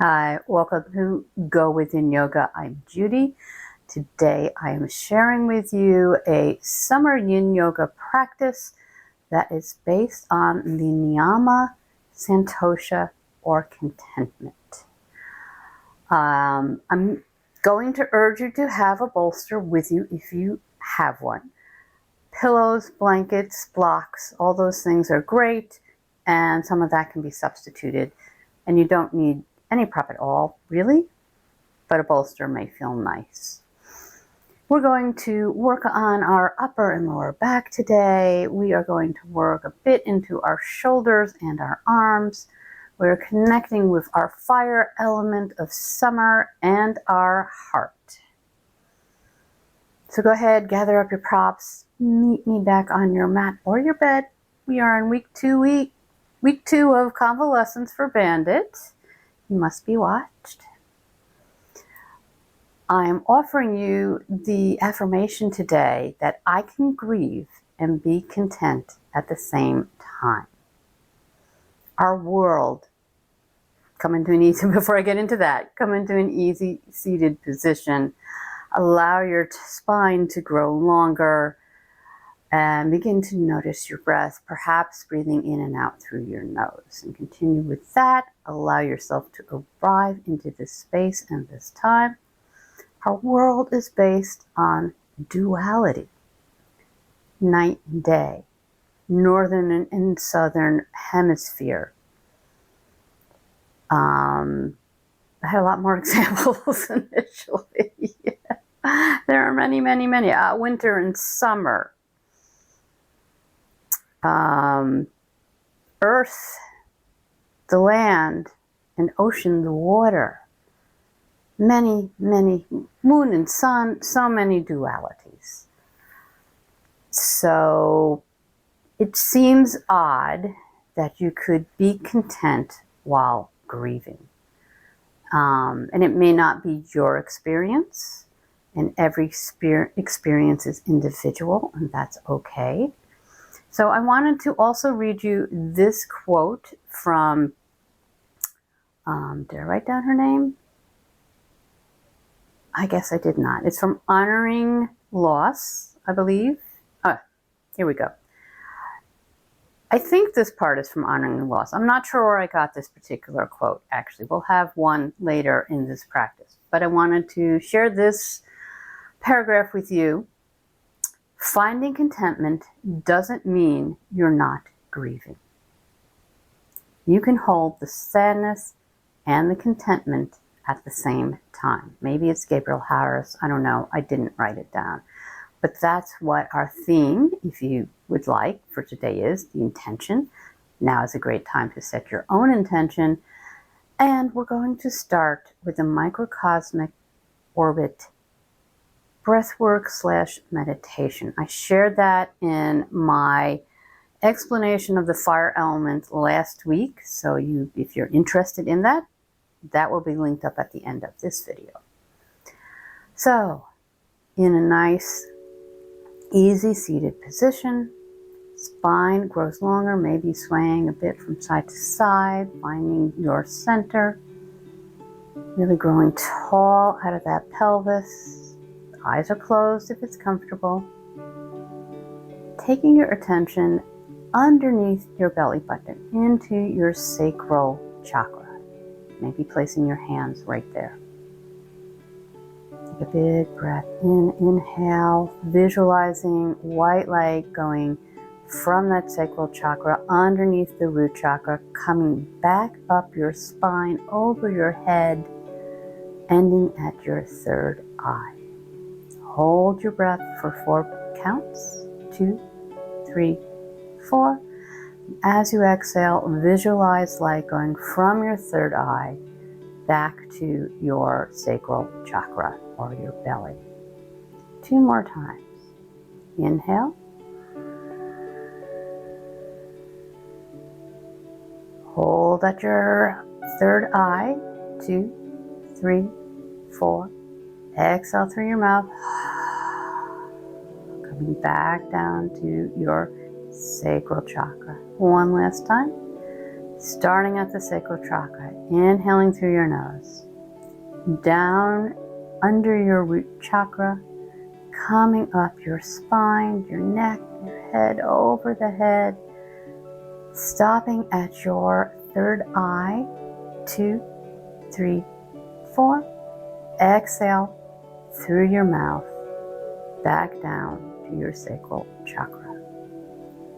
Hi, welcome to Go Within Yoga. I'm Judy. Today I am sharing with you a summer Yin Yoga practice that is based on the Niyama, Santosha, or Contentment. I'm going to urge you to have a bolster with you if you have one. Pillows, blankets, blocks, all those things are great, and some of that can be substituted, and you don't need any prop at all, really, but a bolster may feel nice. We're going to work on our upper and lower back today. We are going to work a bit into our shoulders and our arms. We're connecting with our fire element of summer and our heart. So go ahead, gather up your props, meet me back on your mat or your bed. We are in week two of convalescence for Bandit. You must be watched. I'm offering you the affirmation today that I can grieve and be content at the same time. Our world, before I get into that, come into an easy seated position. Allow your spine to grow longer and begin to notice your breath, perhaps breathing in and out through your nose. And continue with that. Allow yourself to arrive into this space and this time. Our world is based on duality, night and day, northern and southern hemisphere. I had a lot more examples initially. There are many. Winter and summer. Earth, the land, and ocean, the water. Many, moon and sun, so many dualities. So it seems odd that you could be content while grieving. And it may not be your experience, and every experience is individual, and that's okay. So I wanted to also read you this quote from, did I write down her name? I guess I did not. It's from Honoring Loss, I believe. Here we go. I think this part is from Honoring Loss. I'm not sure where I got this particular quote, actually. We'll have one later in this practice. But I wanted to share this paragraph with you. Finding contentment doesn't mean you're not grieving. You can hold the sadness and the contentment at the same time. Maybe it's Gabriel Harris. I don't know. I didn't write it down. But that's what our theme, if you would like, for today is the intention. Now is a great time to set your own intention. And we're going to start with a Microcosmic Orbit Breathwork / meditation. I shared that in my explanation of the fire element last week. So if you're interested in that, that will be linked up at the end of this video. So, in a nice, easy seated position, spine grows longer, maybe swaying a bit from side to side, finding your center, really growing tall out of that pelvis. Eyes are closed if it's comfortable. Taking your attention underneath your belly button into your sacral chakra. Maybe placing your hands right there. Take a big breath in, inhale, visualizing white light going from that sacral chakra underneath the root chakra, coming back up your spine, over your head, ending at your third eye. Hold your breath for 4 counts. 2, 3, 4. As you exhale, visualize light going from your third eye back to your sacral chakra or your belly. 2 more times. Inhale. Hold at your third eye. 2, 3, 4. Exhale through your mouth. Coming back down to your sacral chakra. One last time. Starting at the sacral chakra, inhaling through your nose, down under your root chakra, coming up your spine, your neck, your head, over the head, stopping at your third eye. 2, 3, 4. Exhale through your mouth, back down to your sacral chakra.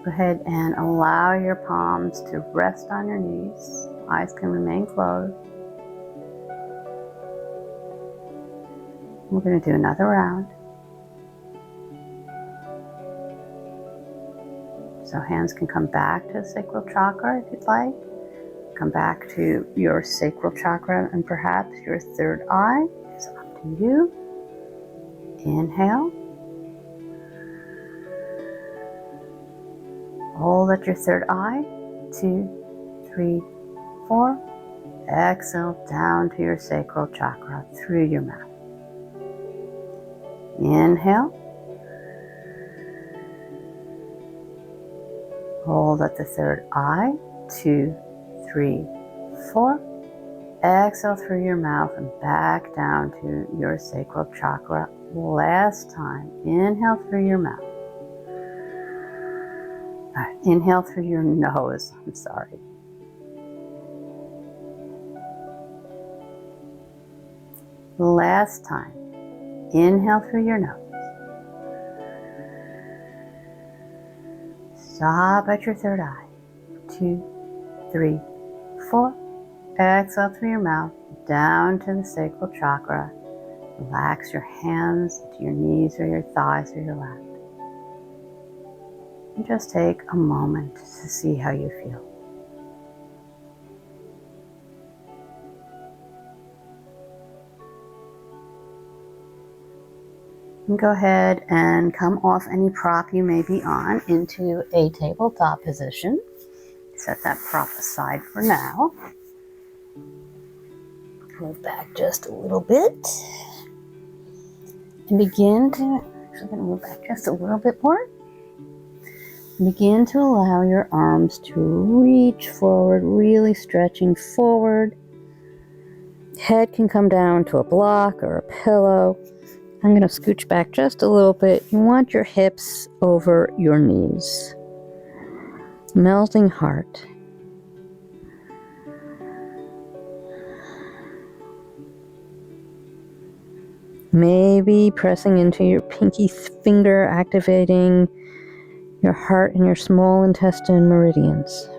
Go ahead and allow your palms to rest on your knees. Eyes can remain closed. We're going to do another round. So hands can come back to the sacral chakra if you'd like. Come back to your sacral chakra and perhaps your third eye. It's up to you. Inhale. Hold at your third eye. 2, 3, 4. Exhale down to your sacral chakra through your mouth. Inhale. Hold at the third eye. 2, 3, 4. Exhale through your mouth and back down to your sacral chakra. Last time. Inhale through your mouth. Inhale through your nose. I'm sorry. Last time. Inhale through your nose. Stop at your third eye. 2, 3, 4. Exhale through your mouth, down to the sacral chakra. Relax your hands to your knees or your thighs or your lap. And just take a moment to see how you feel. And go ahead and come off any prop you may be on into a tabletop position. Set that prop aside for now. Move back just a little bit. And begin to, actually going to move back just a little bit more. Begin to allow your arms to reach forward, really stretching forward. Head can come down to a block or a pillow. I'm going to scooch back just a little bit. You want your hips over your knees. Melting heart. Maybe pressing into your pinky finger, activating your heart and your small intestine meridians.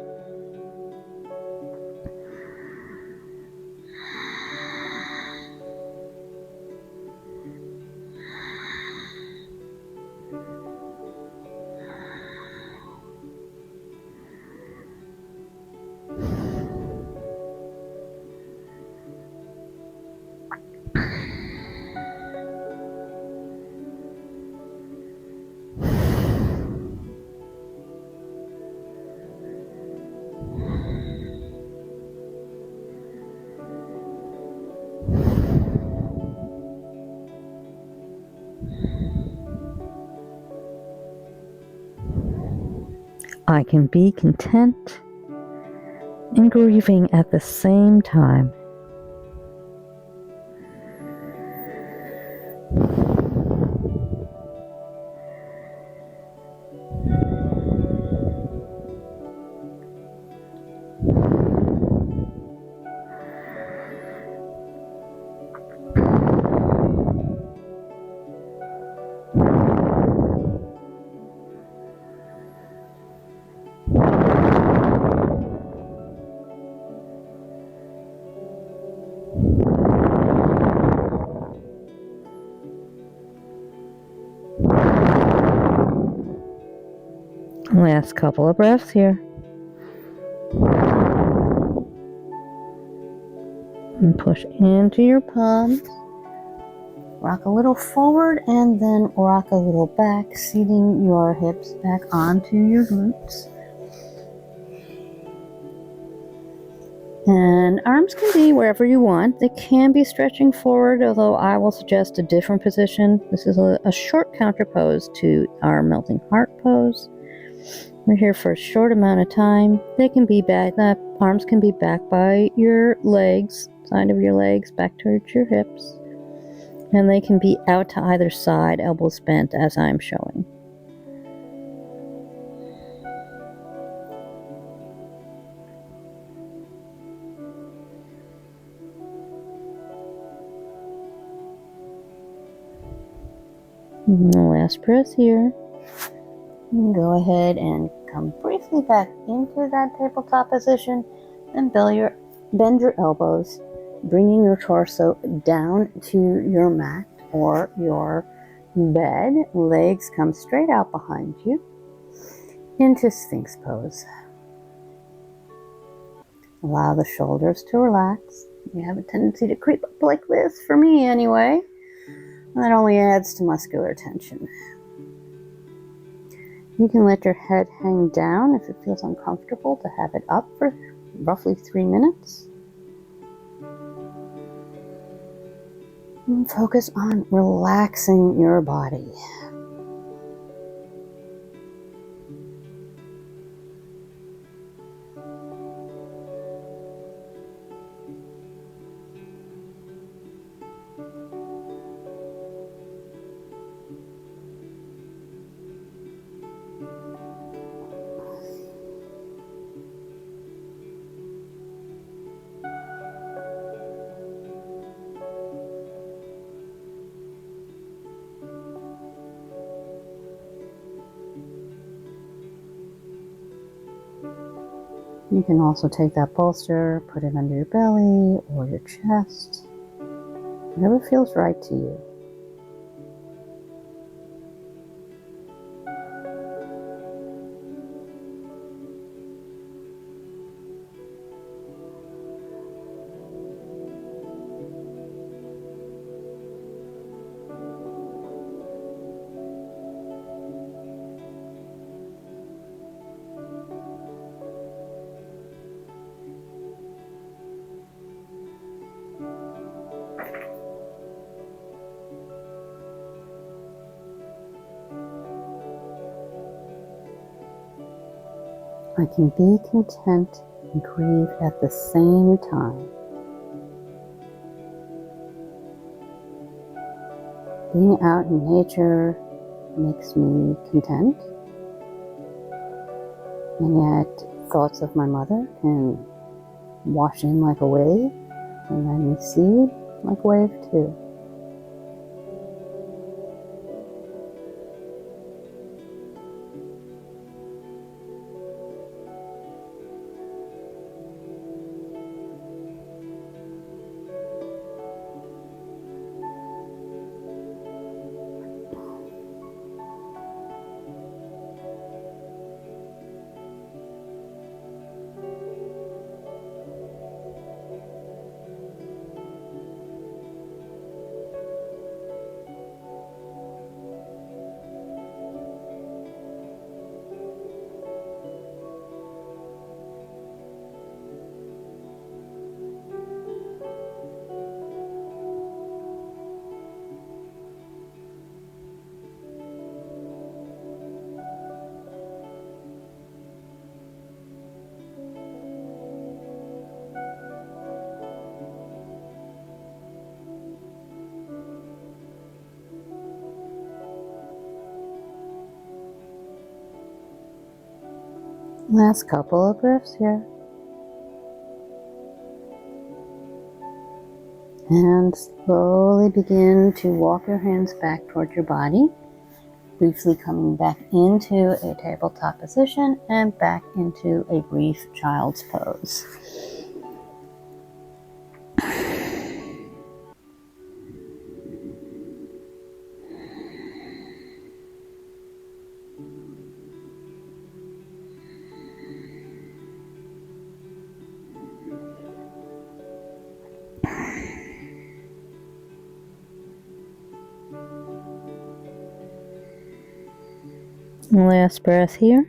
I can be content and grieving at the same time. Last couple of breaths here. And push into your palms. Rock a little forward and then rock a little back, seating your hips back onto your glutes. And arms can be wherever you want. They can be stretching forward, although I will suggest a different position. This is a short counterpose to our melting heart pose. We're here for a short amount of time. They can be back, the arms can be back by your legs, side of your legs, back towards your hips. And they can be out to either side, elbows bent, as I'm showing. And the last breath here. And go ahead and come briefly back into that tabletop position and bend your elbows, bringing your torso down to your mat or your bed. Legs come straight out behind you into Sphinx pose. Allow the shoulders to relax. You have a tendency to creep up like this, for me anyway. That only adds to muscular tension. You can let your head hang down if it feels uncomfortable to have it up for roughly 3 minutes. And focus on relaxing your body. You can also take that bolster, put it under your belly or your chest, whatever feels right to you. I can be content and grieve at the same time. Being out in nature makes me content, and yet thoughts of my mother can wash in like a wave and then recede like a wave too. Last couple of breaths here. And slowly begin to walk your hands back toward your body, briefly coming back into a tabletop position and back into a brief child's pose. Last breath here.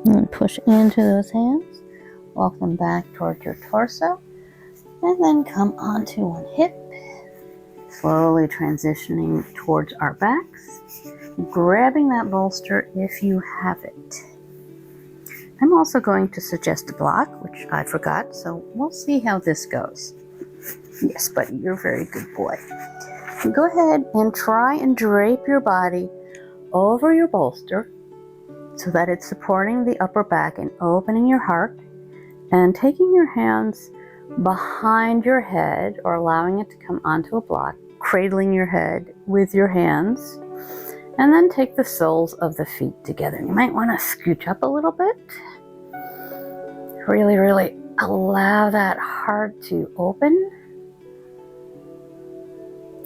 And push into those hands. Walk them back towards your torso. And then come onto one hip. Slowly transitioning towards our backs. grabbing that bolster if you have it. I'm also going to suggest a block, which I forgot, so we'll see how this goes. Yes, buddy, you're a very good boy. Go ahead and try and drape your body over your bolster so that it's supporting the upper back and opening your heart, and taking your hands behind your head or allowing it to come onto a block, cradling your head with your hands, and then take the soles of the feet together. You might want to scooch up a little bit. Really, really allow that heart to open.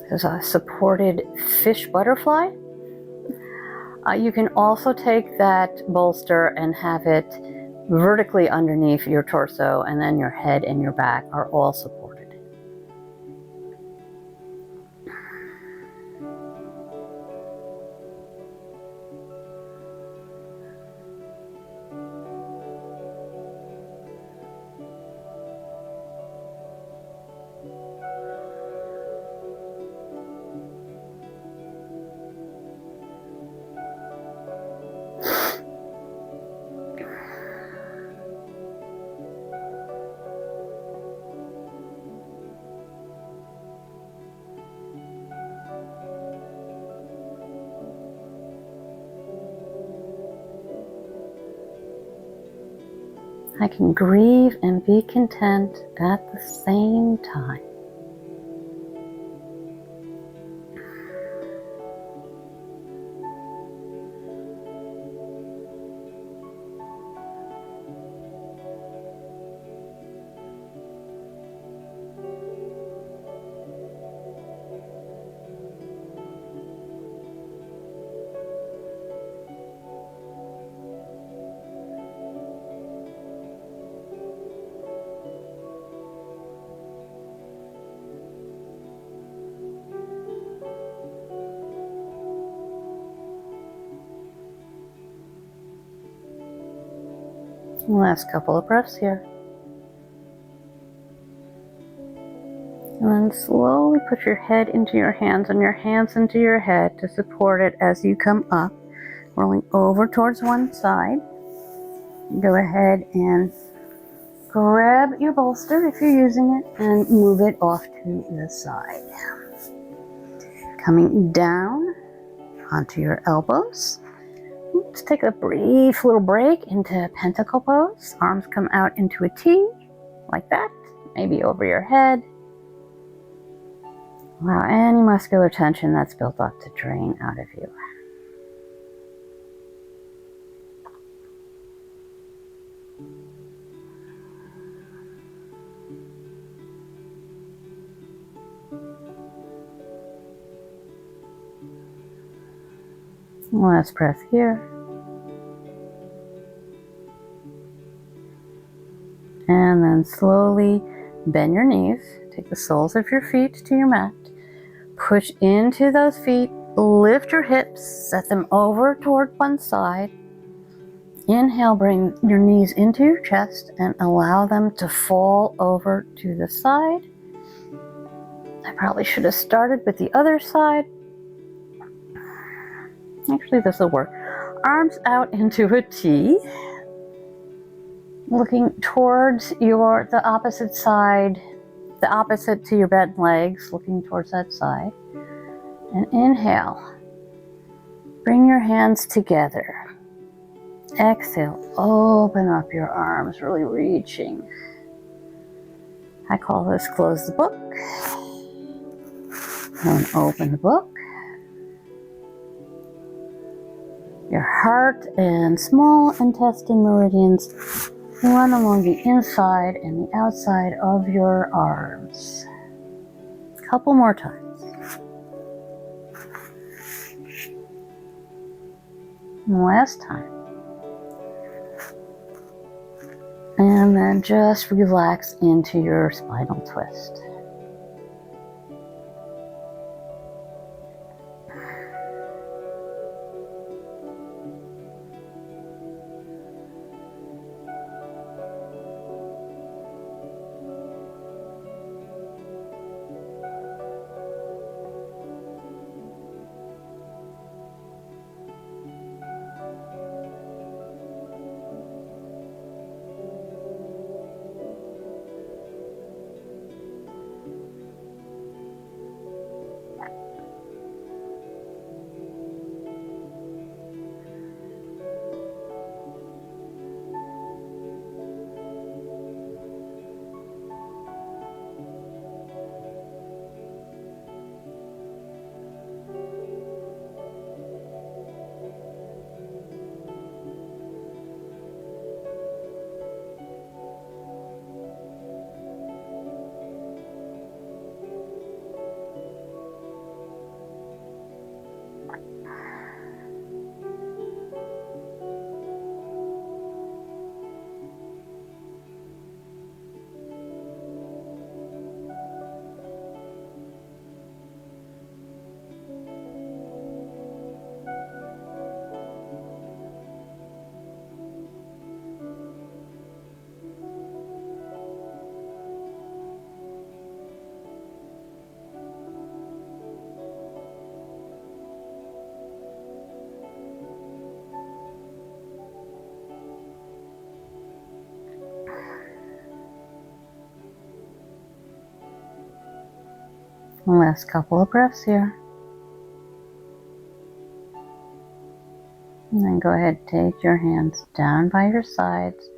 There's a supported fish butterfly. You can also take that bolster and have it vertically underneath your torso, and then your head and your back are all supported. I can grieve and be content at the same time. Last couple of breaths here. And then slowly put your head into your hands and your hands into your head to support it as you come up, rolling over towards one side. Go ahead and grab your bolster if you're using it and move it off to the side. Coming down onto your elbows. Let's take a brief little break into pentacle pose. Arms come out into a T, like that, maybe over your head. Allow any muscular tension that's built up to drain out of you. Last breath here. And then slowly bend your knees. Take the soles of your feet to your mat. Push into those feet. Lift your hips. Set them over toward one side. Inhale, bring your knees into your chest and allow them to fall over to the side. I probably should have started with the other side. Actually, this will work. Arms out into a T. Looking towards the opposite side, the opposite to your bent legs, looking towards that side. And inhale. Bring your hands together. Exhale. Open up your arms, really reaching. I call this close the book. And open the book. Your heart and small intestine meridians run along the inside and the outside of your arms. A couple more times. And last time. And then just relax into your spinal twist. Last couple of breaths here. And then go ahead and take your hands down by your sides.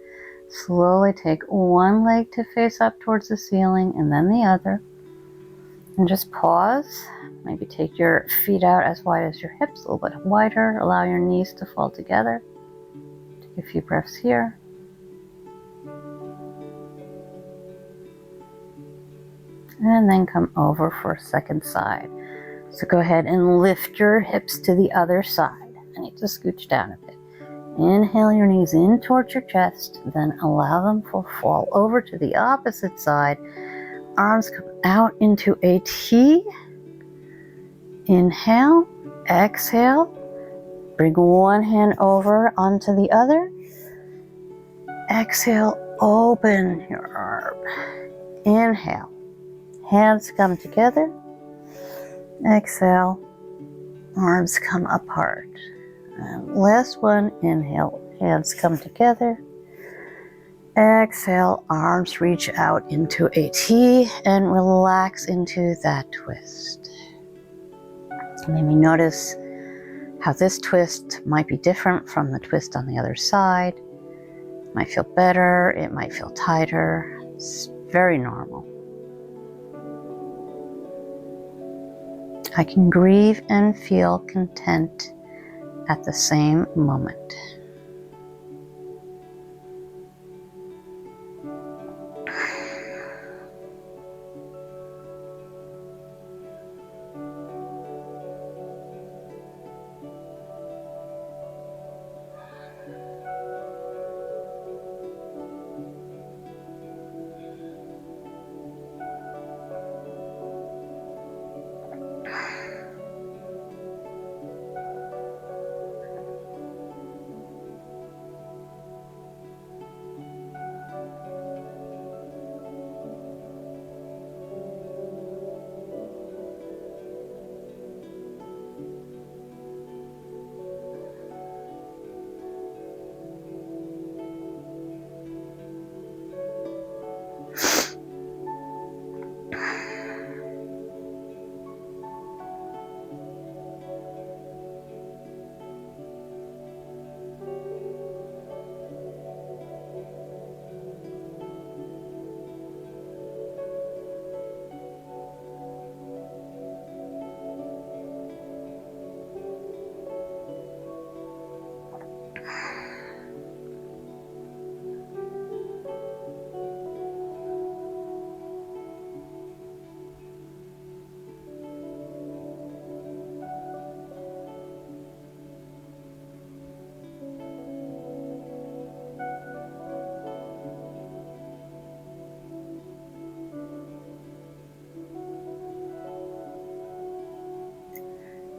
Slowly take one leg to face up towards the ceiling and then the other. And just pause. Maybe take your feet out as wide as your hips, a little bit wider. Allow your knees to fall together. Take a few breaths here. And then come over for a second side. So go ahead and lift your hips to the other side. I need to scooch down a bit. Inhale your knees in towards your chest, then allow them to fall over to the opposite side. Arms come out into a T. Inhale, exhale. Bring one hand over onto the other. Exhale, open your arm. Inhale, hands come together. Exhale, arms come apart. And last one, inhale, hands come together. Exhale, arms reach out into a T and relax into that twist. Maybe notice how this twist might be different from the twist on the other side. It might feel better, it might feel tighter. It's very normal. I can grieve and feel content at the same moment.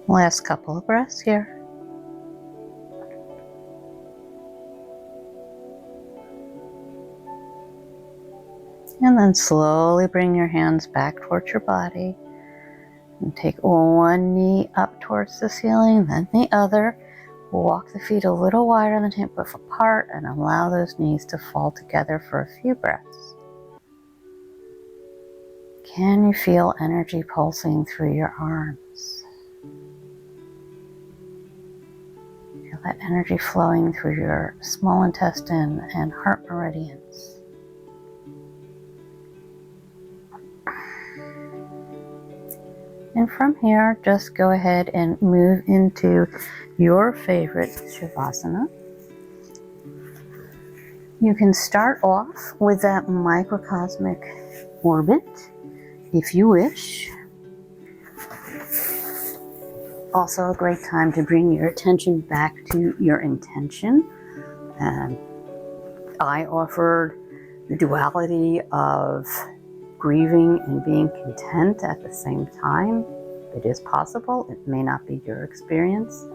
Last couple of breaths here. And then slowly bring your hands back towards your body. And take one knee up towards the ceiling, then the other. Walk the feet a little wider than hip width apart and allow those knees to fall together for a few breaths. Can you feel energy pulsing through your arms? Feel that energy flowing through your small intestine and heart meridians. And from here, just go ahead and move into your favorite Savasana. You can start off with that microcosmic orbit, if you wish. Also a great time to bring your attention back to your intention. I offered the duality of grieving and being content at the same time. It is possible. It may not be your experience.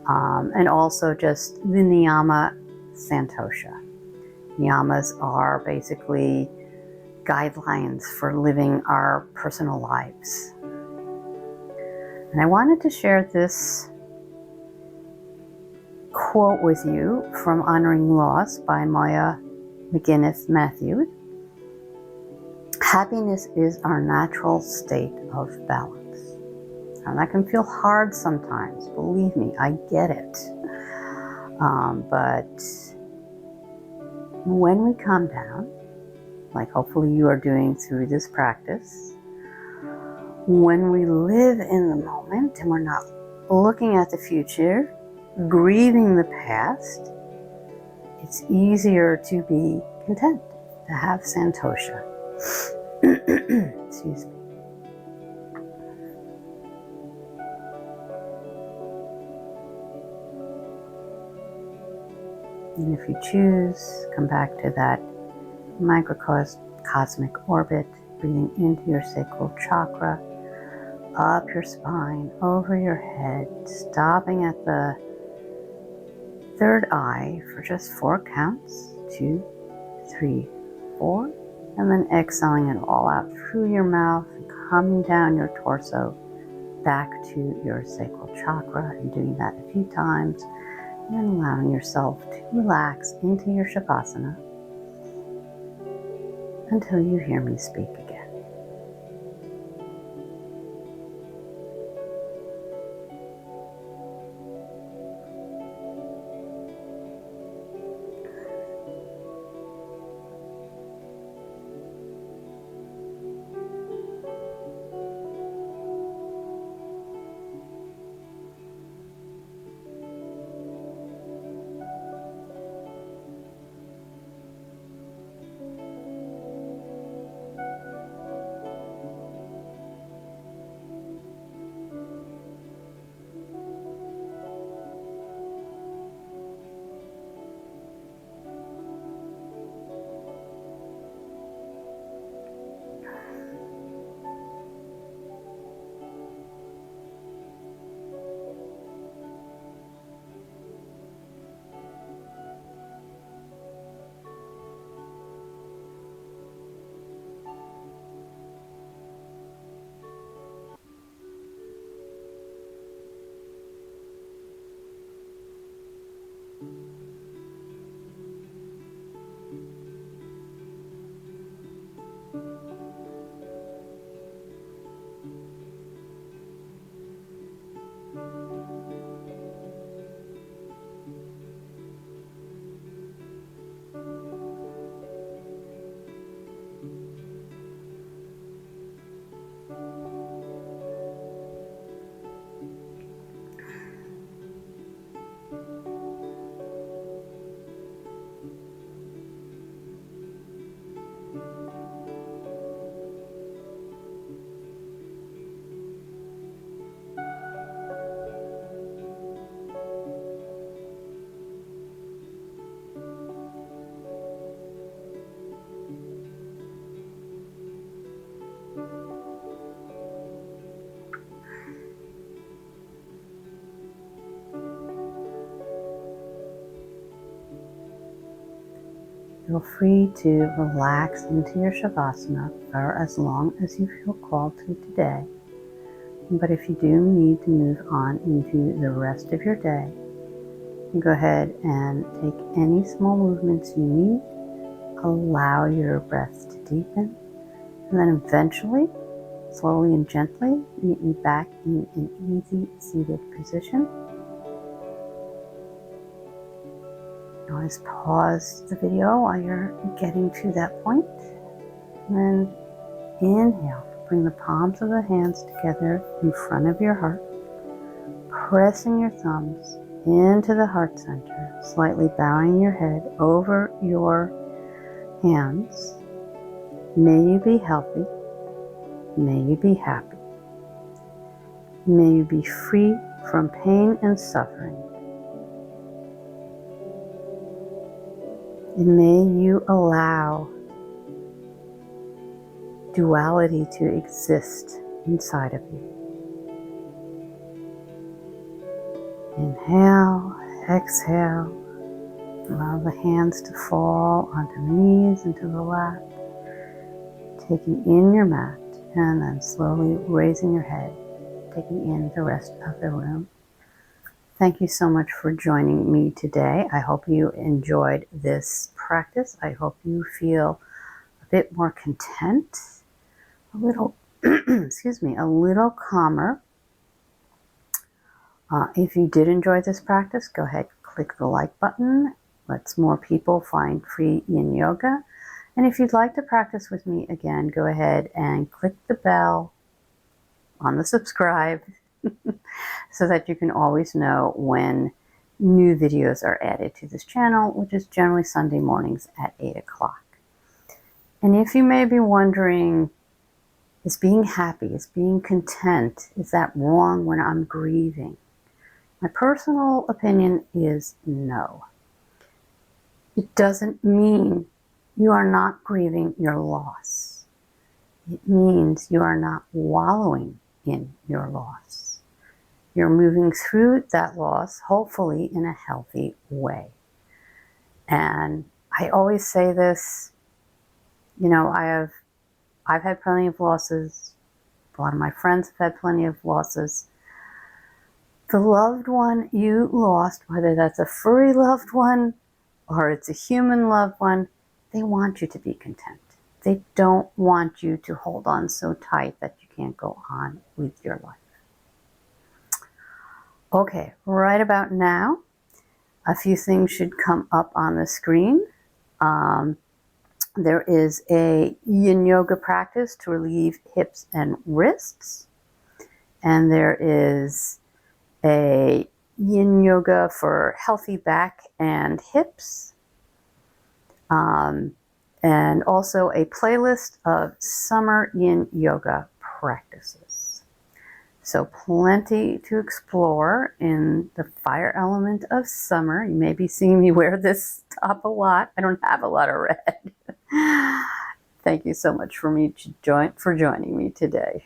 And also just the Niyama Santosha. Niyamas are basically guidelines for living our personal lives. And I wanted to share this quote with you from Honoring Loss by Maya McGinnis Matthews. Happiness is our natural state of balance. And that can feel hard sometimes. Believe me, I get it. But when we calm down, like hopefully you are doing through this practice, when we live in the moment and we're not looking at the future, grieving the past, it's easier to be content, to have Santosha. Excuse me. And if you choose, come back to that microcosmic orbit, breathing into your sacral chakra, up your spine, over your head, stopping at the third eye for just 4 counts. 2, 3, 4. And then exhaling it all out through your mouth and coming down your torso back to your sacral chakra, and doing that a few times, and then allowing yourself to relax into your Savasana until you hear me speak again. Feel free to relax into your Savasana for as long as you feel called to today. But if you do need to move on into the rest of your day, go ahead and take any small movements you need. Allow your breath to deepen, and then eventually, slowly and gently, meet me back in an easy seated position. Always pause the video while you're getting to that point. And then inhale. Bring the palms of the hands together in front of your heart. Pressing your thumbs into the heart center. Slightly bowing your head over your hands. May you be healthy. May you be happy. May you be free from pain and suffering. And may you allow duality to exist inside of you. Inhale, exhale. Allow the hands to fall onto the knees, into the lap. Taking in your mat, and then slowly raising your head, taking in the rest of the room. Thank you so much for joining me today. I hope you enjoyed this practice. I hope you feel a bit more content a little, excuse me, a little calmer. If you did enjoy this practice, go ahead, click the like button. Let's more people find free Yin Yoga. And if you'd like to practice with me again, go ahead and click the bell on the subscribe so that you can always know when new videos are added to this channel, which is generally Sunday mornings at 8 o'clock. And if you may be wondering, is being happy, is being content, is that wrong when I'm grieving? My personal opinion is no. It doesn't mean you are not grieving your loss. It means you are not wallowing in your loss. You're moving through that loss, hopefully in a healthy way. And I always say this, you know, I've had plenty of losses. A lot of my friends have had plenty of losses. The loved one you lost, whether that's a furry loved one or it's a human loved one, they want you to be content. They don't want you to hold on so tight that you can't go on with your life. Okay, right about now, a few things should come up on the screen. There is a Yin Yoga practice to relieve hips and wrists. And there is a Yin Yoga for healthy back and hips. And also a playlist of summer Yin Yoga practices. So plenty to explore in the fire element of summer. You may be seeing me wear this top a lot. I don't have a lot of red. Thank you so much for joining me today.